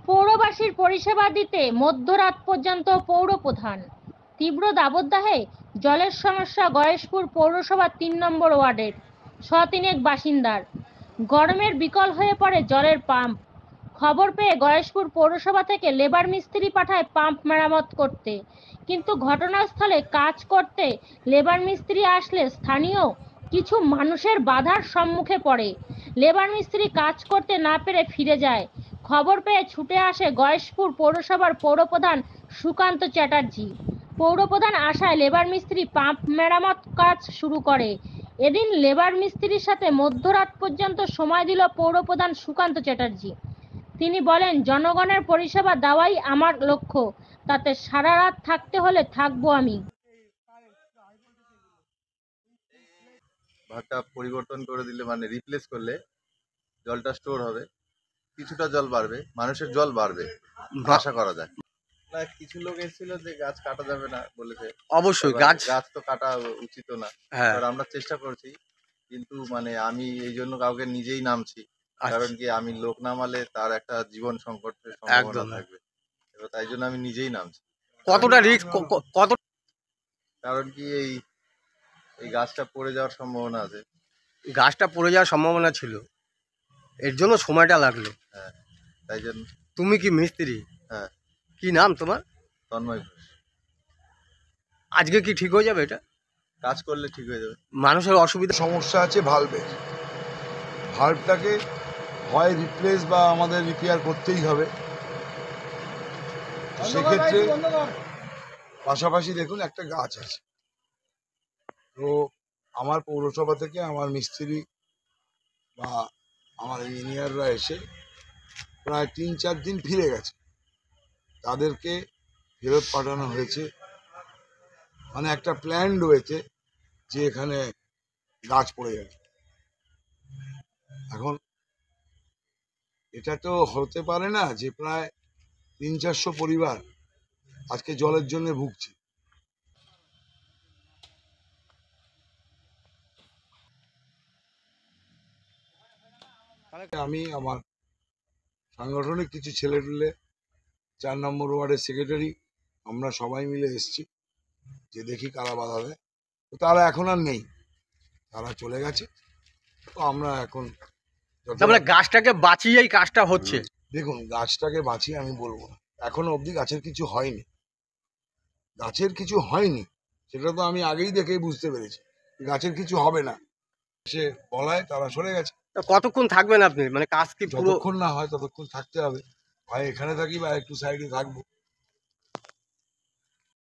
পৌরবাসীর পরিষেবা দিতে মধ্যরাত পর্যন্ত পৌরপ্রধান। তীব্র দাবদাহে জলের সমস্যা গয়েশপুর পৌরসভার ৩ নম্বর ওয়ার্ডের শতিনেক বাসিন্দার। গরমের বিকল হয়ে পড়ে জলের পাম্প। খবর পেয়ে গয়েশপুর পৌরসভা থেকে লেবার মিস্ত্রি পাঠায় পাম্প মেরামত করতে, কিন্তু ঘটনাস্থলে কাজ করতে লেবার মিস্ত্রি আসলে স্থানীয় কিছু মানুষের বাধার সম্মুখে পড়ে। লেবার মিস্ত্রি কাজ করতে না পেরে ফিরে যায়। খবর পেয়ে ছুটে আসে গয়েশপুর পৌরসভার পৌরপ্রধান সুকান্ত চ্যাটার্জি। পৌরপ্রধান আসায় লেবার মিস্ত্রি পাম্প মেরামত কাজ শুরু করে। এদিন লেবার মিস্ত্রির সাথে মধ্যরাত পর্যন্ত সময় দিল পৌরপ্রধান সুকান্ত চ্যাটার্জি। তিনি বলেন, জনগণের পরিষেবা দেওয়াই আমার লক্ষ্য, তাতে সারা রাত থাকতে হলে থাকবো আমি। ভাগটা পরিবর্তন করে দিলে মানে রিপ্লেস করলে জলটা স্টোর হবে, কিছুটা জল বাড়বে, মানুষের জল বাড়বে আশা করা যায়। না, কিছু লোক এসেছিল যে গাছ কাটা যাবে না বলেছে। অবশ্যই গাছ তো কাটা উচিত না। হ্যাঁ, এবার আমরা চেষ্টা করছি, কিন্তু মানে আমি এই জন্য কাউকে নিজেই নামছি, কারণ কি আমি লোক নামালে তার একটা জীবন সংকটের সম্ভাবনা থাকবে। এবার তাই জন্য আমি নিজেই নামছি। কতটা রিস্ক, কত কারণ কি এই গাছটা পড়ে যাওয়ার সম্ভাবনা আছে। গাছটা পড়ে যাওয়ার সম্ভাবনা ছিল, এর জন্য সময়টা লাগলো। হ্যাঁ, তাই জন্য। তুমি কি মিস্ত্রি? হ্যাঁ। কি নাম তোমার? তন্ময় ঘোষ। আজকে কি ঠিক হয়ে যাবে? এটা কাজ করলে ঠিক হয়ে যাবে। মানুষের অসুবিধা সমস্যা আছে ভাল্বের। ভাল্বটাকে হয় রিপ্লেস বা আমাদের রিপেয়ার করতেই হবে। সেক্ষেত্রে পাশাপাশি দেখুন একটা গাছ আছে, তো আমার পৌরসভা থেকে আমার মিস্ত্রি বা আমার ইঞ্জিনিয়াররা এসে প্রায় ৩-৪ দিন ফিরে গেছে, তাদেরকে ফেরত পাঠানো হয়েছে। মানে একটা প্ল্যান রয়েছে যে এখানে গাছ পড়ে যাবে। এখন এটা তো হতে পারে না যে প্রায় ৩00-৪০০ পরিবার আজকে জলের জন্য ভুগছে। আমি আমার সাংগঠনিক কিছু ছেলেটুলে ৪ নম্বর ওয়ার্ডের সেক্রেটারি আমরা সবাই মিলে এসছি যে দেখি কারা বাধা দেয়। তো তারা এখন আর নেই, তারা চলে গেছে। তো আমরা এখন গাছটাকে বাঁচিয়েই কাজটা হচ্ছে। দেখুন, গাছটাকে বাঁচিয়ে আমি বলবো না, এখনো অবধি গাছের কিছু হয়নি। গাছের কিছু হয়নি সেটা তো আমি আগেই দেখেই বুঝতে পেরেছি গাছের কিছু হবে না। সে বলায় তারা সরে গেছে। কতক্ষণ থাকবেন আপনি? মানে কাজ কি যতক্ষণ না হয় ততক্ষণ থাকতে হবে, হয় এখানে থাকি বা একটু সাইডে থাকবো।